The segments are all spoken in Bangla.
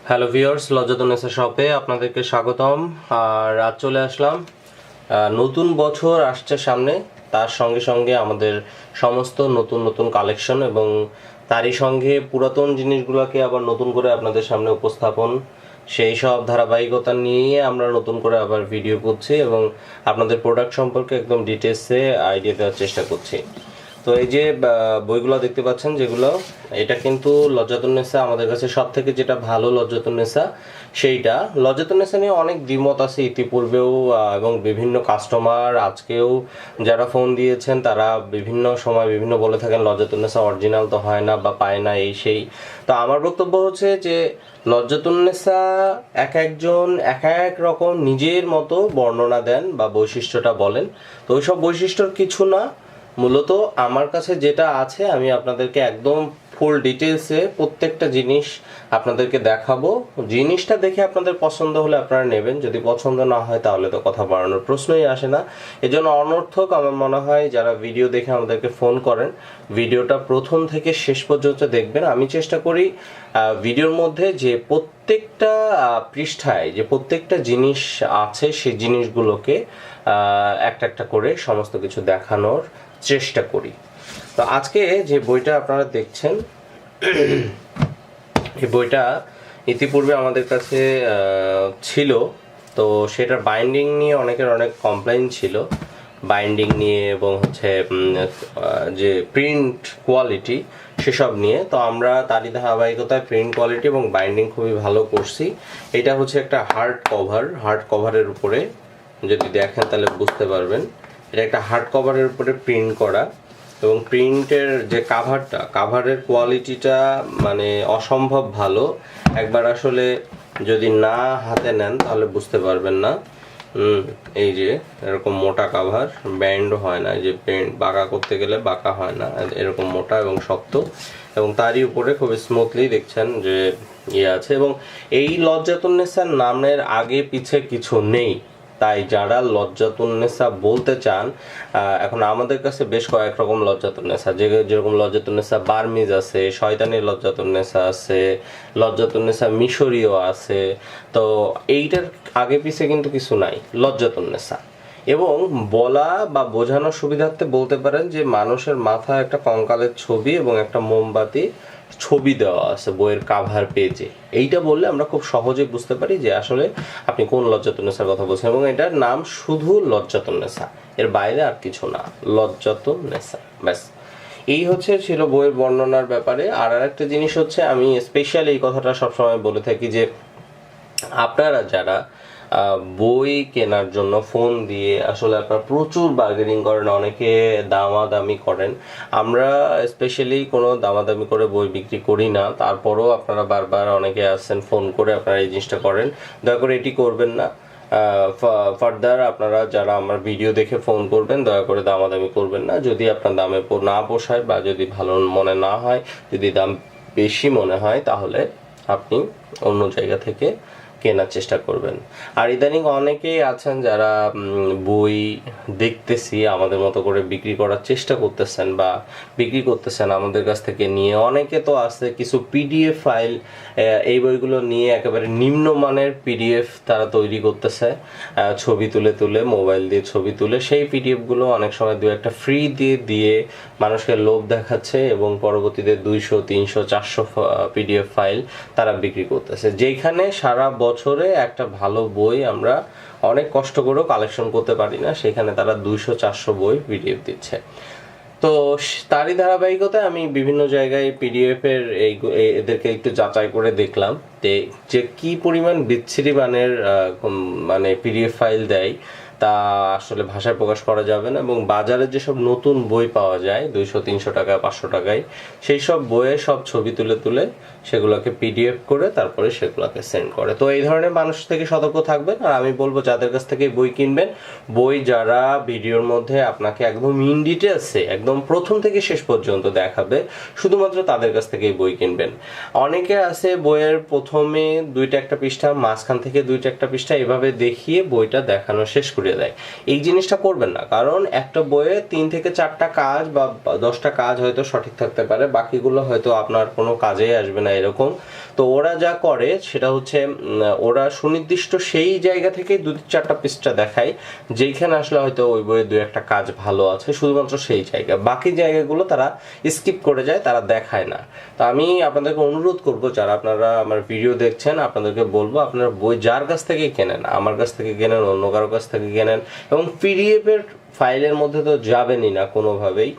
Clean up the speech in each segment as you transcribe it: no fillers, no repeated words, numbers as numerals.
হ্যালো ভিউয়ার্স, লজ্জাতুন্নেসা শপে আপনাদেরকে স্বাগতম। আর আজ চলে আসলাম, নতুন বছর আসছে সামনে, তার সঙ্গে সঙ্গে আমাদের সমস্ত নতুন নতুন কালেকশন এবং তারই সঙ্গে পুরাতন জিনিসগুলোকে আবার নতুন করে আপনাদের সামনে উপস্থাপন, সেই সব ধারাবাহিকতা নিয়ে আমরা নতুন করে আবার ভিডিও করছি এবং আপনাদের প্রোডাক্ট সম্পর্কে একদম ডিটেলসে আইডিয়া দেওয়ার চেষ্টা করছি। তো এই যে বইগুলো দেখতে পাচ্ছেন, যেগুলো এটা কিন্তু লজ্জাতুন্নেসা আমাদের কাছে সব থেকে যেটা ভালো লজ্জাতুন্নেসা, সেইটা লজ্জাতুন্নেসা নিয়ে অনেক দ্বিমত আছে ইতিপূর্বেও, এবং বিভিন্ন কাস্টমার আজকেও যারা ফোন দিয়েছেন তারা বিভিন্ন সময় বিভিন্ন বলে থাকেন লজ্জাতুন্নেসা অরিজিনাল তো হয় না বা পায় না এই সেই। তো আমার বক্তব্য হচ্ছে যে লজ্জাতুন্নেসা এক একজন এক এক রকম নিজের মতো বর্ণনা দেন বা বৈশিষ্ট্যটা বলেন। তো ওইসব বৈশিষ্ট্যর কিছু না, মূলত আমার কাছে যেটা আছে আমি আপনাদেরকে একদম ফুল ডিটেলসে প্রত্যেকটা জিনিস আপনাদেরকে দেখাবো। জিনিসটা দেখে আপনাদের পছন্দ হলে আপনারা নেবেন, যদি পছন্দ না হয় তাহলে তো কথা বাড়ানোর প্রশ্নই আসে না। এজন্য অনর্থক আমার মনে হয় যারা ভিডিও দেখে আমাদেরকে ফোন করেন, ভিডিওটা প্রথম থেকে শেষ পর্যন্ত দেখবেন। আমি চেষ্টা করি ভিডিওর মধ্যে যে প্রত্যেকটা পৃষ্ঠায় যে প্রত্যেকটা জিনিস আছে সেই জিনিসগুলোকে একটা একটা করে সমস্ত কিছু দেখানোর চেষ্টা করি। তো আজকে যে বইটা আপনারা দেখছেন, এই বইটা ইতিপূর্বে আমাদের কাছে ছিল। তো সেটার বাইন্ডিং নিয়ে অনেকের অনেক কমপ্লেইন ছিল, বাইন্ডিং নিয়ে এবং হচ্ছে যে প্রিন্ট কোয়ালিটি সেসব নিয়ে। তো আমরা তারই ধারাবাহিকতায় প্রিন্ট কোয়ালিটি এবং বাইন্ডিং খুবই ভালো করছি। এটা হচ্ছে একটা হার্ড কভারের উপরে যদি দেখেন তাহলে বুঝতে পারবেন। এটা একটা হার্ড কভারের উপরে প্রিন্ট করা এবং প্রিন্টের যে কাভারের কোয়ালিটিটা মানে অসম্ভব ভালো। একবার আসলে যদি না হাতে নেন তাহলে বুঝতে পারবেন না। এই যে এরকম মোটা কাভার, ব্যান্ড হয় না, যে ব্যান্ড বাঁকা করতে গেলে বাঁকা হয় না, এরকম মোটা এবং শক্ত, এবং তারই উপরে খুব স্মুথলি দেখছেন যে ইয়ে আছে। এবং এই লজ্জাতুন্নেসার নামের আগে পিছে কিছু নেই, তাই যারা লজ্জাতুন্নেসা বলতে চান, এখন আমাদের কাছে বেশ কয়েক রকম লজ্জাতুন্নেসা, যেরকম লজ্জাতুন্নেসা বার্মিজ আছে, শয়তানি লজ্জাতুন্নেসা আছে, লজ্জাতুন্নেসা মিশরীয় আছে। তো এইটার আগে পিছে কিন্তু কিছু নাই, লজ্জাতুন্নেসা। এবং বলা বা বোঝানোর সুবিধার্থে বলতে পারেন যে মানুষের মাথায় একটা কঙ্কালের ছবি এবং একটা মোমবাতি ছবি দেওয়া আছে বইয়ের কাভার পেজে। এইটা বললে আমরা খুব সহজে বুঝতে পারি যে আসলে আপনি কোন লজ্জাতুন্নেসার কথা বলছেন। এবং এটার নাম শুধু লজ্জাতুন্নেসা, এর বাইরে আর কিছু না, লজ্জাতুন্নেসা ব্যাস। এই ছিল বইয়ের বর্ণনার ব্যাপারে। আর একটা জিনিস হচ্ছে, আমি স্পেশালি এই কথাটা সবসময় বলে থাকি যে আপনারা যারা বই কেনার জন্য ফোন দিয়ে আসলে আপনারা প্রচুর বার্গেনিং করেন, অনেকে দামাদামি করেন। আমরা স্পেশালি কোনো দামাদামি করে বই বিক্রি করি না, তারপরও আপনারা বারবার অনেকে আসছেন ফোন করে আপনারা এই জিনিসটা করেন। দয়া করে এটি করবেন না। ফার্দার আপনারা যারা আমার ভিডিও দেখে ফোন করবেন, দয়া করে দামাদামি করবেন না। যদি আপনার দামে না পোষায় বা যদি ভালো মনে না হয়, যদি দাম বেশি মনে হয়, তাহলে আপনি অন্য জায়গা থেকে কেনার চেষ্টা করবেন। আর ইদানিং অনেকেই আছেন যারা বই দেখতেছি আমাদের মতো করে বিক্রি করার চেষ্টা করতেছেন বা বিক্রি করতেছেন আমাদের কাছ থেকে নিয়ে। অনেকে তো আছে কিছু পিডিএফ ফাইল, এই বইগুলো নিয়ে একেবারে নিম্নমানের পিডিএফ তারা তৈরি করতেছে, ছবি তুলে তুলে, মোবাইল দিয়ে ছবি তুলে সেই পিডিএফগুলো অনেক সময় দু একটা ফ্রি দিয়ে মানুষকে লোভ দেখাচ্ছে এবং পরবর্তীতে 200, 300, 400 পিডিএফ ফাইল তারা বিক্রি করতেছে। যেখানে সারা বছরে একটা ভালো বই আমরা অনেক কষ্ট করেও কালেকশন করতে পারি না, সেখানে তারা 200-400 বই পিডিএফ দিচ্ছে। তো তারই ধারাবাহিকতায় আমি বিভিন্ন জায়গায় পিডিএফ এর এদেরকে একটু যাচাই করে দেখলাম যে কি পরিমাণ বিচ্ছিরি মানের মানে পিডিএফ ফাইল দেয়, তা আসলে ভাষায় প্রকাশ করা যাবে না। এবং বাজারে যেসব নতুন বই পাওয়া যায় 200-300 টাকা, 500 টাকায়, সেই সব বইয়ে সব ছবি তুলে তুলে সেগুলোকে পিডিএফ করে তারপরে সেগুলোকে সেন্ড করে। তো এই ধরনের মানুষ থেকে সতর্ক থাকবেন। আর আমি বলবো যাদের কাছ থেকে বই কিনবেন, বই যারা ভিডিওর মধ্যে আপনাকে একদম ইন ডিটেলসে একদম প্রথম থেকে শেষ পর্যন্ত দেখাবে, শুধুমাত্র তাদের কাছ থেকেই বই কিনবেন। অনেকে আছে বইয়ের প্রথমে 2টা একটা পৃষ্ঠা, মাঝখান থেকে 2টা একটা পৃষ্ঠা এভাবে দেখিয়ে বইটা দেখানো শেষ করে দিয়ে দেয়। এই জিনিসটা করবেন না, কারণ একটা বইয়ে 3 থেকে 4টা কাজ বা 10টা কাজ হয়তো সঠিক থাকতে পারে, বাকিগুলো হয়তো আপনার কোনো কাজেই আসবে না এরকম। তো ওরা যা করে সেটা হচ্ছে ওরা সুনির্দিষ্ট সেই জায়গা থেকে 2-4টা পৃষ্ঠা দেখায় যেইখানে আসলে হয়তো ওই বইয়ে 2-1টা কাজ ভালো আছে, শুধুমাত্র সেই জায়গা, বাকি জায়গাগুলো তারা স্কিপ করে যায়, তারা দেখায় না। তো আমি আপনাদেরকে অনুরোধ করব, যারা আপনারা আমার ভিডিও দেখছেন, আপনাদেরকে বলবো আপনারা বই যার কাছ থেকে কেনেন, আমার কাছ থেকে কেনেন, অন্য কারো কাছ থেকে কেনেন, এবং পিডিএফ এর ফাইলের মধ্যে তো যাবেনই না কোনোভাবেই,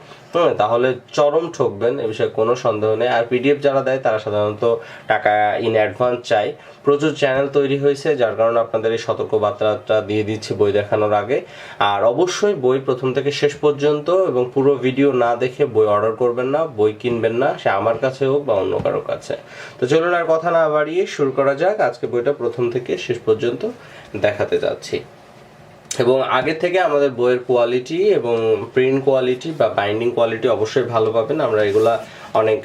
তাহলে চরম ঠকবেন, এ বিষয়ে কোনো সন্দেহ নেই। আর পিডিএফ যারা দেয় তারা সাধারণত টাকা ইন অ্যাডভান্স চায়। প্রচুর চ্যানেল তৈরি হয়েছে, যার কারণে আপনাদের এই সতর্কবার্তাটা দিয়ে দিচ্ছি বই দেখানোর আগে। আর অবশ্যই বই প্রথম থেকে শেষ পর্যন্ত এবং পুরো ভিডিও না দেখে বই অর্ডার করবেন না, বই কিনবেন না, সে আমার কাছে হোক বা অন্য কারো কাছে। তো চলুন আর কথা না বাড়িয়ে শুরু করা যাক। আজকে বইটা প্রথম থেকে শেষ পর্যন্ত দেখাতে যাচ্ছি। এবং আগে থেকে আমাদের বইয়ের কোয়ালিটি এবং প্রিন্ট কোয়ালিটি বা বাইন্ডিং কোয়ালিটি অবশ্যই ভালো পাবেন। আমরা এগুলা অনেক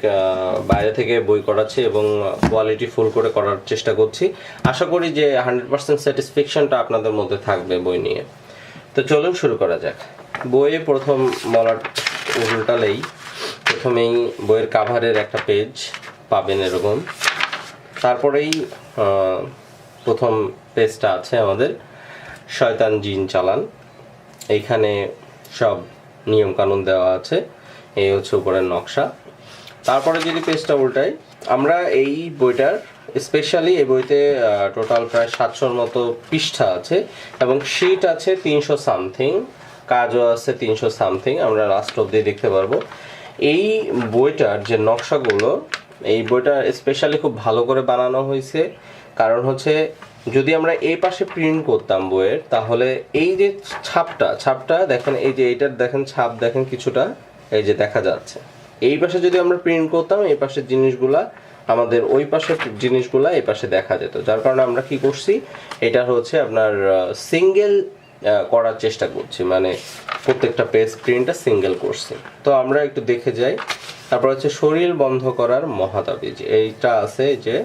বাইরে থেকে বই করাচ্ছি এবং কোয়ালিটি ফুল করে করার চেষ্টা করছি। আশা করি যে 100% স্যাটিসফ্যাকশনটা আপনাদের মধ্যে থাকবে বই নিয়ে। তো চলুন শুরু করা যাক। বইয়ে প্রথম বলার উল্টালেই প্রথমেই বইয়ের কাভারের একটা পেজ পাবেন এরকম। তারপরেই প্রথম পেজটা আছে আমাদের শয়তান জিন চালান। এইখানে সব নিয়ম কানুন দেওয়া আছে, এই হচ্ছে উপরের নকশা। তারপরে যদি পেজটা উল্টাই, আমরা এই বইটার স্পেশালি এই বইতে টোটাল প্রায় 700-র মতো পৃষ্ঠা আছে এবং শীট আছে 300 সামথিং, কাজও আছে 300 সামথিং, আমরা লাস্ট অব্দি দেখতে পারবো। এই বইটার যে নকশাগুলো, এই বইটা স্পেশালি খুব ভালো করে বানানো হয়েছে। কারণ হচ্ছে যদি আমরা এই পাশে প্রিন্ট করতাম বইয়ের, তাহলে এই যে ছাপটা দেখেন, এই যে এইটার দেখেন ছাপ দেখেন কিছুটা, এই যে দেখা যাচ্ছে। এই পাশে যদি আমরা প্রিন্ট করতাম, এই পাশের জিনিসগুলা আমাদের ওই পাশের জিনিসগুলা এই পাশে দেখা যেত। যার কারণে আমরা কি করছি, এটা হচ্ছে আপনার সিঙ্গেল করার চেষ্টা করছি, মানে প্রত্যেকটা পেজ প্রিন্টটা সিঙ্গেল করছি। তো আমরা একটু দেখে যাই। তারপর হচ্ছে শরীর বন্ধ করার মহাতাবিজ, এইটা আছে যে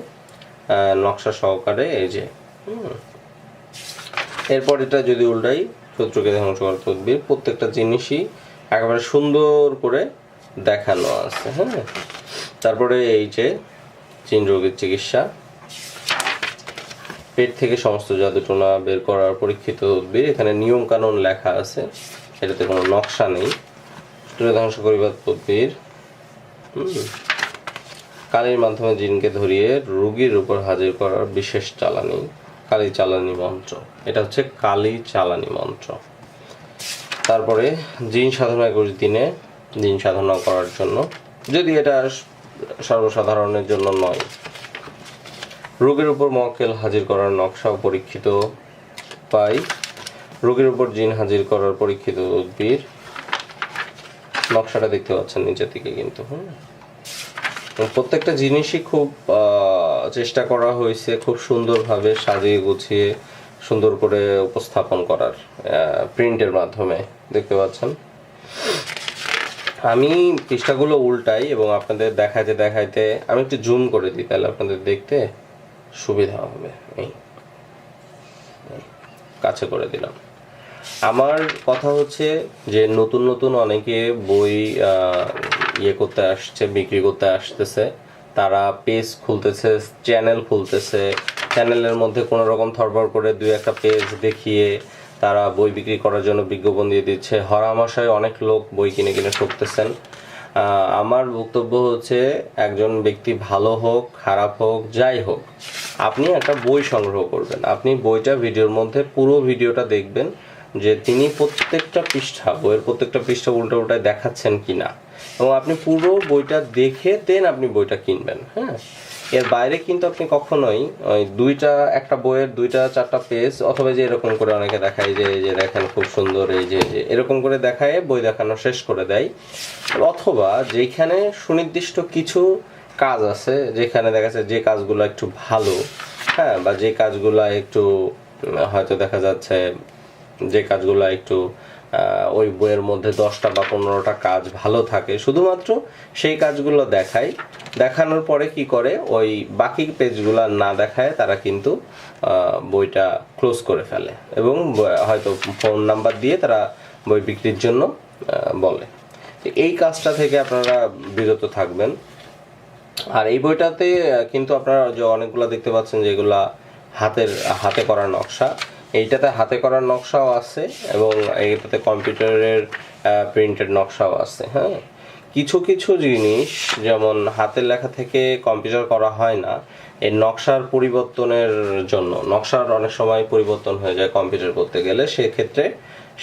নকশা সহকারে, এই যে এরপর এটা যদি উল্টাই, শত্রুকে ধ্বংস করার তদবির, প্রত্যেকটা জিনিসই একেবারে সুন্দর করে দেখানো আছে। হ্যাঁ, তারপরে এই যে জিন রোগের চিকিৎসা, পেট থেকে সমস্ত জাদুটোনা বের করার পরীক্ষিত তদবির, এখানে নিয়ম কানুন লেখা আছে, এটাতে কোনো নকশা নেই। শত্রুকে ধ্বংস করিবার তদবির, কালির মাধ্যমে জিনকে ধরিয়ে রোগীর উপর হাজির করার বিশেষ চালানি, কালী চালানি মন্ত্র, এটা হচ্ছে কালী চালানি মন্ত্র। তারপরে জিন সাধনা 21 দিনে জিন সাধনা করার জন্য, যদি এটা সর্বসাধারণের জন্য নয়। রোগের উপর মক্কেল হাজির করার নকশা ও পরীক্ষিত পাই, রোগের উপর জিন হাজির করার পরীক্ষিত তদবির, নকশাটা দেখতে পাচ্ছেন নিচের দিকে কিন্তু। প্রত্যেকটা জিনিসই খুব চেষ্টা করা হয়েছে খুব সুন্দরভাবে সাজিয়ে গুছিয়ে সুন্দর করে উপস্থাপন করার, প্রিন্টের মাধ্যমে দেখতে পাচ্ছেন। আমি পৃষ্ঠাগুলো উল্টাই এবং আপনাদের দেখাইতে আমি একটু জুম করে দিই, তাহলে আপনাদের দেখতে সুবিধা হবে। এই কাছে করে দিলাম। আমার কথা হচ্ছে যে নতুন অনেকে বই করতে আসছে, বিক্রি করতে আসতেছে, তারা পেজ খুলতেছে, চ্যানেল খুলতেছে, চ্যানেলের মধ্যে কোনো রকম থরবর করে 2-1টা পেজ দেখিয়ে তারা বই বিক্রি করার জন্য বিজ্ঞাপন দিয়ে দিচ্ছে। হরহামেশাই অনেক লোক বই কিনে ঠকতেছেন। আমার বক্তব্য হচ্ছে, একজন ব্যক্তি ভালো হোক খারাপ হোক যাই হোক, আপনি একটা বই সংগ্রহ করবেন, আপনি বইটা ভিডিওর মধ্যে পুরো ভিডিওটা দেখবেন যে তিনি প্রত্যেকটা পৃষ্ঠা, বইয়ের প্রত্যেকটা পৃষ্ঠা উল্টায় দেখাচ্ছেন কিনা, এবং আপনি পুরো বইটা দেখে দেন আপনি বইটা কিনবেন। হ্যাঁ, এর বাইরে কিন্তু আপনি কখনোই ওই একটা বইয়ের 2-4টা পেজ, অথবা যে এরকম করে অনেকে দেখায় যে এই যে দেখেন খুব সুন্দর, এই যে এরকম করে দেখায় বই দেখানো শেষ করে দেয়। অথবা যেখানে সুনির্দিষ্ট কিছু কাজ আছে, যেখানে দেখা যাচ্ছে যে কাজগুলো একটু ভালো, হ্যাঁ, বা যে কাজগুলো একটু হয়তো দেখা যাচ্ছে যে কাজগুলো একটু ওই বইয়ের মধ্যে 10টা বা 15টা কাজ ভালো থাকে, শুধুমাত্র সেই কাজগুলো দেখায়। দেখানোর পরে কি করে, ওই বাকি পেজগুলো না দেখায় তারা কিন্তু বইটা ক্লোজ করে ফেলে এবং হয়তো ফোন নাম্বার দিয়ে তারা বই বিক্রির জন্য বলে। এই কাজটা থেকে আপনারা বিরত থাকবেন। আর এই বইটাতে কিন্তু আপনারা যে অনেকগুলো দেখতে পাচ্ছেন যেগুলা হাতে করা নকশা, এইটাতে হাতে করার নকশাও আছে এবং এইটাতে কম্পিউটারের প্রিন্টেড নকশাও আছে। হ্যাঁ, কিছু কিছু জিনিস যেমন হাতের লেখা থেকে কম্পিউটার করা হয় না, এই নকশার পরিবর্তনের জন্য নকশার অনেক সময় পরিবর্তন হয়ে যায় কম্পিউটার করতে গেলে, সেক্ষেত্রে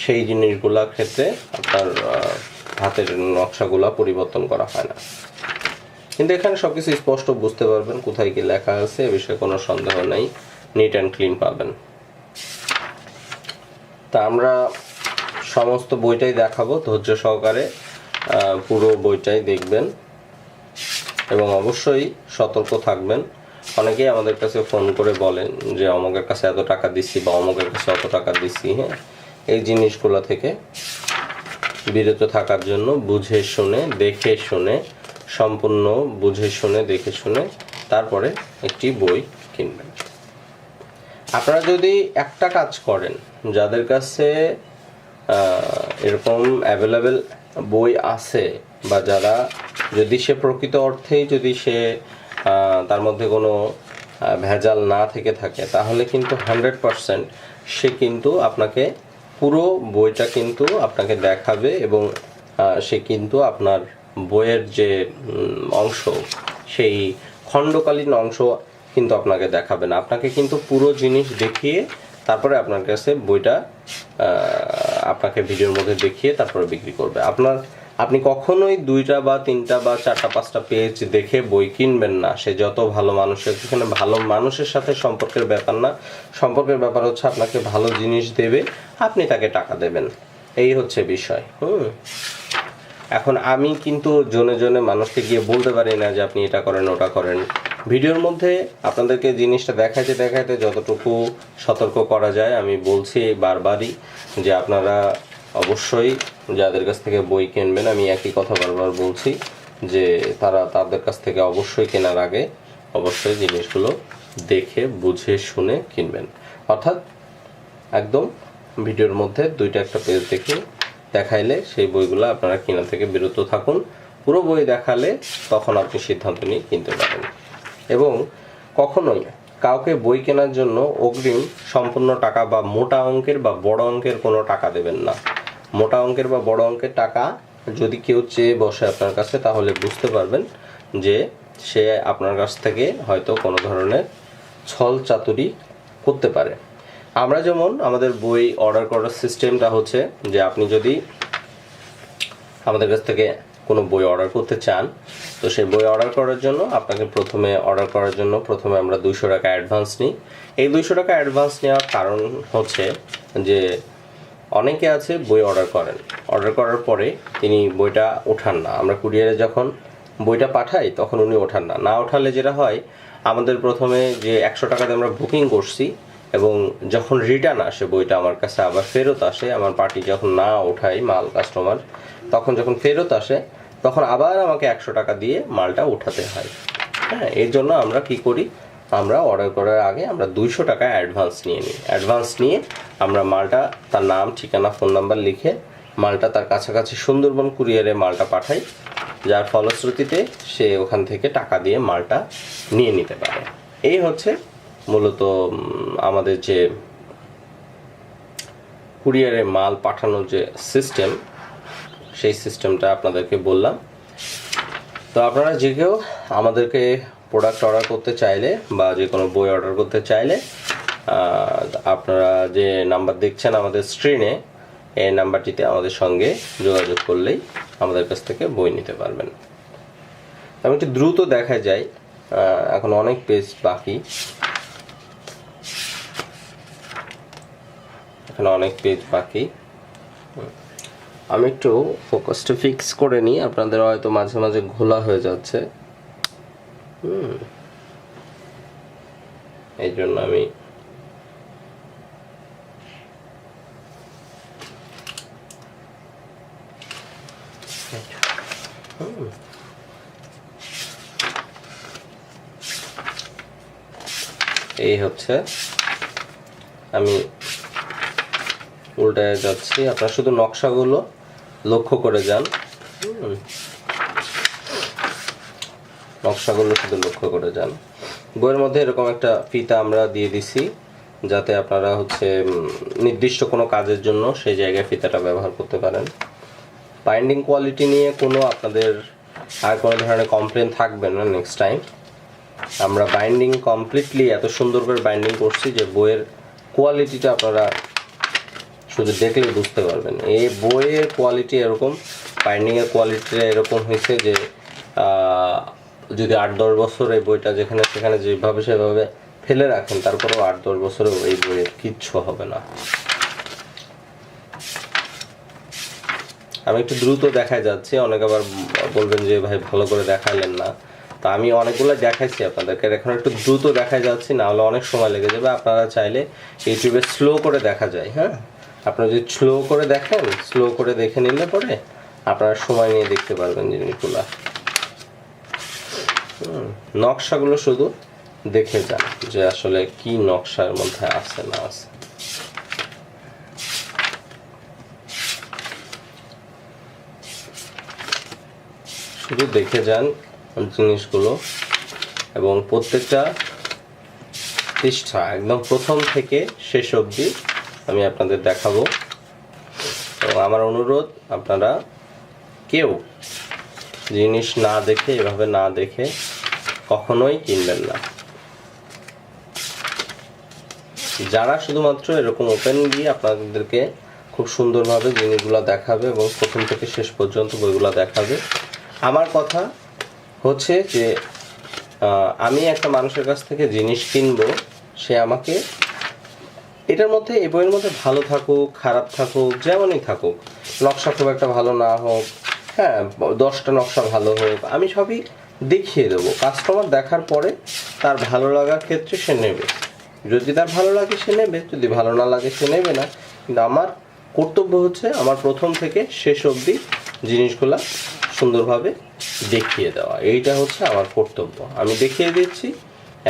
সেই জিনিসগুলোর ক্ষেত্রে আপনার হাতের নকশাগুলো পরিবর্তন করা হয় না। কিন্তু এখানে সবকিছু স্পষ্ট বুঝতে পারবেন, কোথায় কি লেখা আছে এ বিষয়ে কোনো সন্দেহ নেই, নিট অ্যান্ড ক্লিন পাবেন। তা আমরা সমস্ত বইটাই দেখাবো, ধৈর্য সহকারে পুরো বইটাই দেখবেন এবং অবশ্যই সতর্ক থাকবেন। অনেকেই আমাদের কাছে ফোন করে বলেন যে অমুকের কাছে এত টাকা দিচ্ছি বা অমুকের কাছে অত টাকা দিচ্ছি। হ্যাঁ, এই জিনিসগুলো থেকে বিরত থাকার জন্য বুঝে শুনে দেখে শুনে, সম্পূর্ণ বুঝে শুনে দেখে শুনে তারপরে একটি বই কিনবেন। আপনারা যদি একটা কাজ করেন, যাদের কাছে এরকম অ্যাভেলেবেল বই আছে বা যারা, যদি সে প্রকৃত অর্থেই যদি সে তার মধ্যে কোনো ভেজাল না থেকে থাকে, তাহলে কিন্তু 100% সে কিন্তু আপনাকে পুরো বইটা কিন্তু আপনাকে দেখাবে এবং সে কিন্তু আপনার বইয়ের যে অংশ, সেই খণ্ডকালীন অংশ কিন্তু আপনাকে দেখাবে না, আপনাকে কিন্তু পুরো জিনিস দেখিয়ে তারপরে আপনার কাছে বইটা আপনাকে ভিডিওর মধ্যে দেখিয়ে তারপরে বিক্রি করবে। আপনি কখনোই 2টা বা 3টা বা 4টা 5টা পেজ দেখে বই কিনবেন না, সে যত ভালো মানুষের। এখানে ভালো মানুষের সাথে সম্পর্কের ব্যাপার না, সম্পর্কের ব্যাপার হচ্ছে আপনাকে ভালো জিনিস দেবে, আপনি তাকে টাকা দেবেন, এই হচ্ছে বিষয়। এখন আমি কিন্তু জনে জনে মানুষকে গিয়ে বলতে পারি না যে আপনি এটা করেন ওটা করেন। ভিডিওর মধ্যে আপনাদেরকে জিনিসটা দেখাইতে যতটুকু সতর্ক করা যায় আমি বলছি বারবারই যে আপনারা অবশ্যই যাদের কাছ থেকে বই কিনবেন, আমি একই কথা বারবার বলছি যে তারা তাদের কাছ থেকে অবশ্যই কেনার আগে অবশ্যই জিনিসগুলো দেখে বুঝে শুনে কিনবেন। অর্থাৎ একদম ভিডিওর মধ্যে 2টা একটা পেজ দেখে দেখাইলে সেই বইগুলো আপনারা কেনা থেকে বিরত থাকুন। পুরো বই দেখালে তখন আপনি সিদ্ধান্ত নিয়ে কিনতে পারেন। এবং কখনোই কাউকে বই কেনার জন্য অগ্রিম সম্পূর্ণ টাকা বা মোটা অঙ্কের বা বড় অঙ্কের কোনো টাকা দেবেন না। মোটা অঙ্কের বা বড় অঙ্কের টাকা যদি কেউ চেয়ে বসে আপনার কাছে, তাহলে বুঝতে পারবেন যে সে আপনার কাছ থেকে হয়তো কোনো ধরনের ছল চাতুরি করতে পারে। আমরা যেমন আমাদের বই অর্ডার করার সিস্টেমটা হচ্ছে যে আপনি যদি আমাদের কাছ থেকে কোনো বই অর্ডার করতে চান, তো সেই বই অর্ডার করার জন্য আপনাকে প্রথমে আমরা 200 টাকা অ্যাডভান্স নিই। এই 200 টাকা অ্যাডভান্স নেওয়ার কারণ হচ্ছে যে অনেকে আছে বই অর্ডার করার পরে তিনি বইটা ওঠান না। আমরা কুরিয়ারে যখন বইটা পাঠাই তখন উনি ওঠান না ওঠালে যেটা হয়, আমাদের প্রথমে যে 100 টাকা দিয়ে আমরা বুকিং করছি এবং যখন রিটার্ন আসে বইটা আমার কাছে আবার ফেরত আসে, আমার পার্টি যখন না ওঠাই মাল, কাস্টমার তখন যখন ফেরত আসে তখন আবার আমাকে 100 টাকা দিয়ে মালটা উঠাতে হয়। হ্যাঁ, এর জন্য আমরা কি করি, আমরা অর্ডার করার আগে আমরা 200 টাকা অ্যাডভান্স নিয়ে নিই। অ্যাডভান্স নিয়ে আমরা মালটা, তার নাম, ঠিকানা, ফোন নাম্বার লিখে মালটা তার কাছাকাছি সুন্দরবন কুরিয়ারে মালটা পাঠাই, যার ফলশ্রুতিতে সে ওখান থেকে টাকা দিয়ে মালটা নিয়ে নিতে পারে। এই হচ্ছে মূলত আমাদের যে কুরিয়ারে মাল পাঠানোর যে সিস্টেম, সেই সিস্টেমটা আপনাদেরকে বললাম। তো আপনারা যে কেউ আমাদেরকে প্রোডাক্ট অর্ডার করতে চাইলে বা যে কোনো বই অর্ডার করতে চাইলে আপনারা যে নাম্বার দেখছেন আমাদের স্ক্রিনে, এই নাম্বারটিতে আমাদের সঙ্গে যোগাযোগ করলেই আমাদের কাছ থেকে বই নিতে পারবেন। আমি একটু দ্রুত দেখা যায়, এখন অনেক পেজ বাকি, আমি একটু ফোকাসটা ফিক্স করে নিই, আপনাদের হয়তো মাঝে মাঝে ঘোলা হয়ে যাচ্ছে, এই জন্য আমি এই হচ্ছে, আমি উল্টায় যাচ্ছি, আপনারা শুধু নকশাগুলো লক্ষ্য করে যান। নকশাগুলো শুধু লক্ষ্য করে যান। বইয়ের মধ্যে এরকম একটা ফিতা আমরা দিয়ে দিছি, যাতে আপনারা হচ্ছে নির্দিষ্ট কোনো কাজের জন্য সেই জায়গায় ফিতাটা ব্যবহার করতে পারেন। বাইন্ডিং কোয়ালিটি নিয়ে কোনো আপনাদের আর কোনো ধরনের কমপ্লেন থাকবে না নেক্সট টাইম। আমরা বাইন্ডিং কমপ্লিটলি এত সুন্দর করে বাইন্ডিং করছি যে বইয়ের কোয়ালিটিটা আপনারা শুধু দেখলে বুঝতে পারবেন। এই বইয়ের কোয়ালিটি এরকম, বাইন্ডিংয়ের কোয়ালিটিটা এরকম হয়েছে যে যদি 8-10 বছর এই বইটা যেখানে সেখানে যেভাবে সেভাবে ফেলে রাখেন, তারপরেও 8-10 বছরেও এই বইয়ের কিচ্ছু হবে না। আমি একটু দ্রুত দেখাই যাচ্ছি, অনেকে আবার বলবেন যে ভাই ভালো করে দেখাইলেন না। তো আমি অনেকগুলো দেখাইছি আপনাদেরকে, এখন একটু দ্রুত দেখাই যাচ্ছি, না হলে অনেক সময় লেগে যাবে। আপনারা চাইলে ইউটিউবে স্লো করে দেখা যায়, হ্যাঁ, আপনারা যদি স্লো করে দেখেন, স্লো করে দেখে নিলে পরে আপনারা সময় নিয়ে দেখতে পারবেন জিনিসগুলো। নকশাগুলো শুধু দেখে যান যে আসলে কি নকশার মধ্যে আছে না আছে। শুধু দেখে যান জিনিসগুলো, এবং প্রত্যেকটা পৃষ্ঠা একদম প্রথম থেকে শেষ অবধি আমি আপনাদের দেখাবো। তো আমার অনুরোধ, আপনারা কেউ জিনিস না দেখে, এভাবে না দেখে কখনোই কিনবেন না। যারা শুধুমাত্র এরকম ওপেন দিয়ে আপনাদেরকে খুব সুন্দরভাবে জিনিসগুলো দেখাবে এবং প্রথম থেকে শেষ পর্যন্ত বইগুলো দেখাবে, আমার কথা হচ্ছে যে আমি একটা মানুষের কাছ থেকে জিনিস কিনবো, সে আমাকে এটার মধ্যে, এই বইয়ের মধ্যে ভালো থাকুক খারাপ থাকুক যেমনই থাকুক, নকশা খুব একটা ভালো না হোক, হ্যাঁ 10টা নকশা ভালো হোক, আমি সবই দেখিয়ে দেবো। কাস্টমার দেখার পরে তার ভালো লাগার ক্ষেত্রে সে নেবে, যদি তার ভালো লাগে সে নেবে, যদি ভালো না লাগে সে নেবে না। কিন্তু আমার কর্তব্য হচ্ছে আমার প্রথম থেকে শেষ অবধি জিনিসগুলা সুন্দরভাবে দেখিয়ে দেওয়া, এইটা হচ্ছে আমার কর্তব্য। আমি দেখিয়ে দিচ্ছি,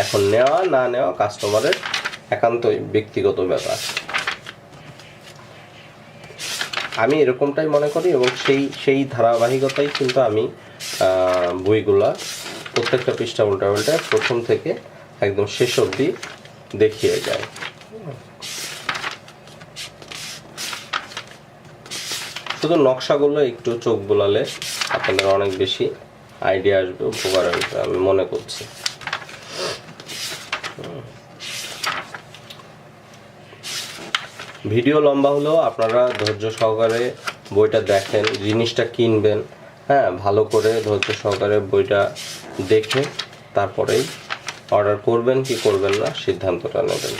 এখন নেওয়া না নেওয়া কাস্টমারের একান্তই ব্যক্তিগত ব্যাপার। আমি এরকমটাই মনে করি, এবং সেই ধারাবাহিকতাই কিন্তু আমি বইগুলা প্রত্যেকটা পৃষ্ঠা উল্টা উল্টা প্রথম থেকে একদম শেষ অবধি দেখিয়ে যায়। শুধু নকশাগুলো একটু চোখ বোলালে আপনাদের অনেক বেশি আইডিয়া আসবে, উপকার আসবে আমি মনে করছি। ভিডিও লম্বা হলেও আপনারা ধৈর্য সহকারে বইটা দেখেন, জিনিসটা কিনবেন, হ্যাঁ, ভালো করে ধৈর্য সহকারে বইটা দেখে তারপরেই অর্ডার করবেন কি করবেন না সিদ্ধান্তটা নেবেন।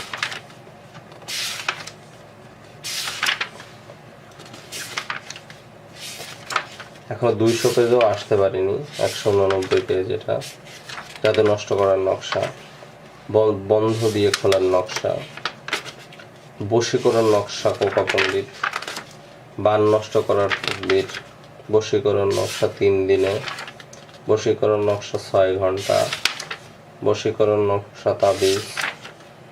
এখনো 200 পেজও আসতে পারিনি, 189 পেজ, এটা যাতে নষ্ট করার নকশা, বন্ধ দিয়ে খোলার নকশা, বশীকরণ নকশা কোকা পণ্ডিত, বান নষ্ট করার তদবির, বশীকরণ নকশা 3 দিনে, বশীকরণ নকশা 6 ঘন্টা, বশীকরণ নকশা তাবিজ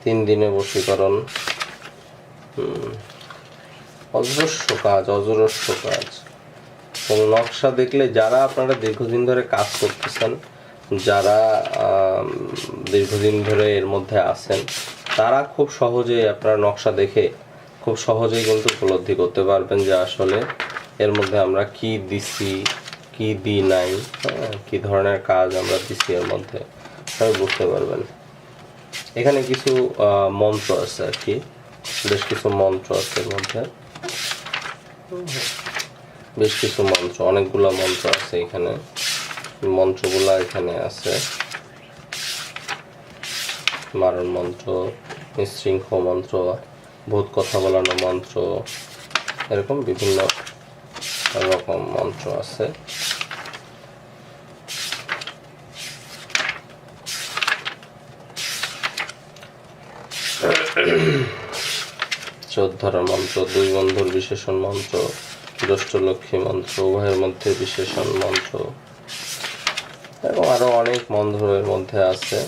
3 দিনে বশীকরণ, অজস্র কাজ, অজস্র কাজ। এবং নকশা দেখলে যারা আপনারা দীর্ঘদিন ধরে কাজ করতেছেন, যারা দীর্ঘদিন ধরে এর মধ্যে আছেন, তারা খুব সহজেই আপনারা নকশা দেখে খুব সহজেই কিন্তু উপলব্ধি করতে পারবেন যে আসলে এর মধ্যে আমরা কি দিছি কি দিই নাই, কি ধরনের কাজ আমরা দিছি এর মধ্যে, সবাই বুঝতে পারবেন। এখানে কিছু মন্ত্র আছে আর কি, বেশ কিছু মন্ত্র আছে এর মধ্যে, বেশ কিছু মন্ত্র, অনেকগুলো মন্ত্র আছে এখানে। মন্ত্রগুলা এখানে আছে, মারণ মন্ত্র, নিশৃঙ্খ মন্ত্র, ভূত কথা বলানো মন্ত্র, এরকম বিভিন্ন রকম মন্ত্র আছে। চোখ ধরার মন্ত্র, 2 বন্ধুর বিশেষণ মন্ত্র, দুষ্ট লক্ষ্মী মন্ত্র, উভয়ের মধ্যে বিশেষণ মন্ত্র এবং আরো অনেক মন্ত্রের মধ্যে আছে।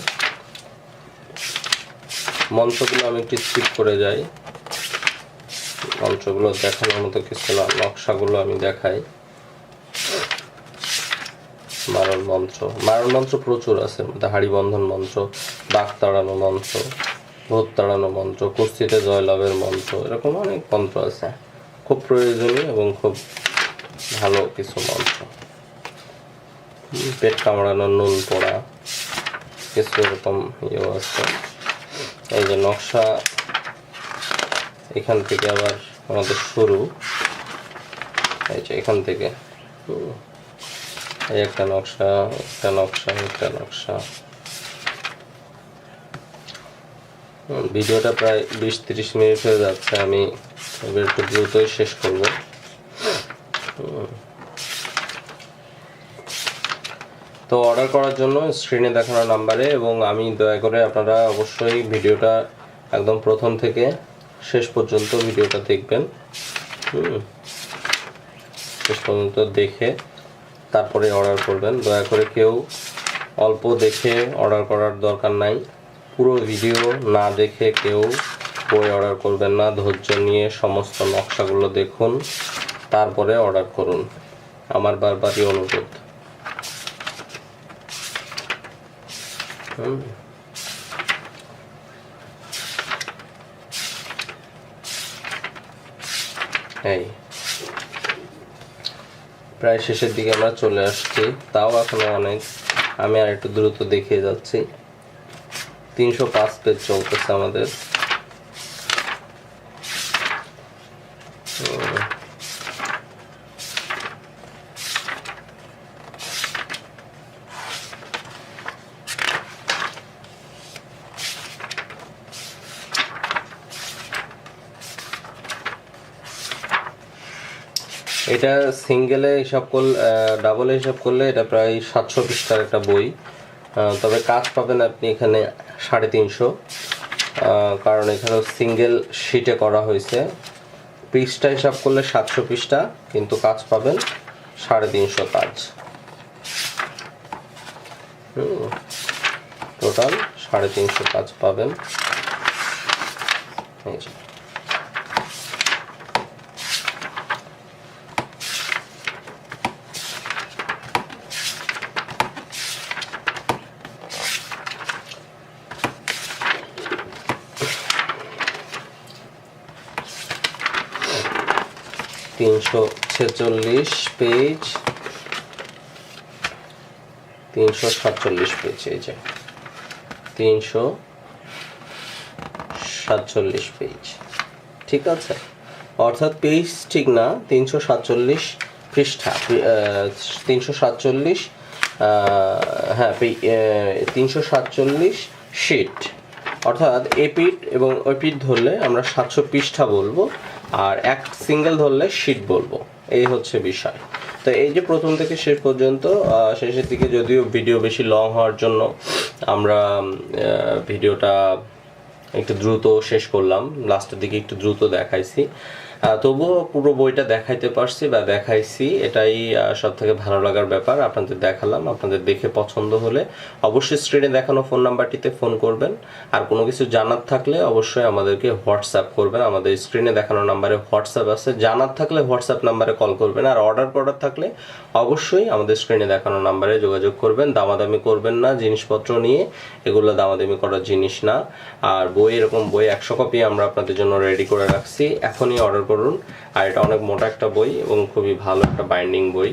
মন্ত্রগুলো আমি একটু স্কিপ করে যাই, মন্ত্রগুলো দেখানোর মতো কিছু না, নকশাগুলো আমি দেখাই। মারণ মন্ত্র প্রচুর আছে, হাড়ি বন্ধন মন্ত্র, বাঘ তাড়ানো মন্ত্র, ভূত তাড়ানো মন্ত্র, কুস্তিতে জয়লাভের মন্ত্র, এরকম অনেক মন্ত্র আছে, খুব প্রয়োজনীয় এবং খুব ভালো কিছু মন্ত্র। পেট কামড়ানো, নুন পড়া, কিছু এরকম ইয়েও আছে। এই যে নকশা, এখান থেকে আবার আমাদের শুরু, এই যে এখান থেকে এই একটা নকশা, একটা নকশা, একটা নকশা। ভিডিওটা প্রায় 20-30 মিনিট হয়ে যাচ্ছে, আমি এবার একটু দ্রুতই শেষ করব। তো অর্ডার করার জন্য স্ক্রিনে দেখানো নাম্বারে, এবং আমি দয়া করে আপনারা অবশ্যই ভিডিওটা একদম প্রথম থেকে শেষ পর্যন্ত ভিডিওটা দেখবেন, শেষ পর্যন্ত দেখে তারপরে অর্ডার করবেন। দয়া করে কেউ অল্প দেখে অর্ডার করার দরকার নাই, পুরো ভিডিও না দেখে কেউ বই অর্ডার করবেন না। ধৈর্য নিয়ে সমস্ত নকশাগুলো দেখুন, তারপরে অর্ডার করুন, আমার বারবারই অনুরোধ। এই প্রায় শেষের দিকে আমরা চলে আসছি, তাও এখনো অনেক, আমি আর একটু দ্রুত দেখিয়ে যাচ্ছি। 305 পেজ চলতেছে আমাদের। এটা সিঙ্গেলে হিসাব করলে, ডাবলে হিসাব করলে এটা প্রায় 700 পৃষ্ঠার একটা বই। তবে কাজ পাবেন আপনি এখানে 350, কারণ এখানে সিঙ্গেল শিটে করা হয়েছে। পৃষ্ঠা হিসাব করলে 700 পৃষ্ঠা, কিন্তু কাজ পাবেন 350 কাজ, টোটাল 350 কাজ পাবেন। এই যে 346 পেজ, 347 পেজ, এই যে 347 পেজ, ঠিক আছে? অর্থাৎ পেজ ঠিক না, 347 পৃষ্ঠা, 347, হ্যাঁ 347 শিট। অর্থাৎ এপিট এবং ওপিট ধরলে আমরা 700 পৃষ্ঠা বলবো, আর এক সিঙ্গেল ধরলে শিট বলবো, এই হচ্ছে বিষয়। তো এই যে প্রথম থেকে শেষ পর্যন্ত, শেষের দিকে যদিও ভিডিও বেশি লং হওয়ার জন্য আমরা ভিডিওটা একটু দ্রুত শেষ করলাম, লাস্টের দিকে একটু দ্রুত দেখাইছি, তবুও পুরো বইটা দেখাইতে পারছি বা দেখাইছি, এটাই সব থেকে ভালো লাগার ব্যাপার। আপনাদের দেখালাম, আপনাদের দেখে পছন্দ হলে অবশ্যই স্ক্রিনে দেখানো ফোন নাম্বারটিতে ফোন করবেন। আর কোনো কিছু জানার থাকলে অবশ্যই আমাদেরকে হোয়াটসঅ্যাপ করবেন, আমাদের স্ক্রিনে দেখানো নাম্বারে হোয়াটসঅ্যাপ আছে, জানার থাকলে হোয়াটসঅ্যাপ নাম্বারে কল করবেন। আর অর্ডার করার থাকলে অবশ্যই আমাদের স্ক্রিনে দেখানো নাম্বারে যোগাযোগ করবেন। দামাদামি করবেন না জিনিসপত্র নিয়ে, এগুলো দামাদামি করার জিনিস না। আর বই, এরকম বই 100 কপি আমরা আপনাদের জন্য রেডি করে রাখছি, এখনই অর্ডার করুন। আর এটা অনেক মোটা একটা বই এবং খুবই ভালো একটা বাইন্ডিং বই,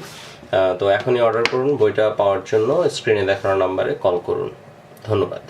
তো এখনই অর্ডার করুন। বইটা পাওয়ার জন্য স্ক্রিনে দেখানো নাম্বারে কল করুন। ধন্যবাদ।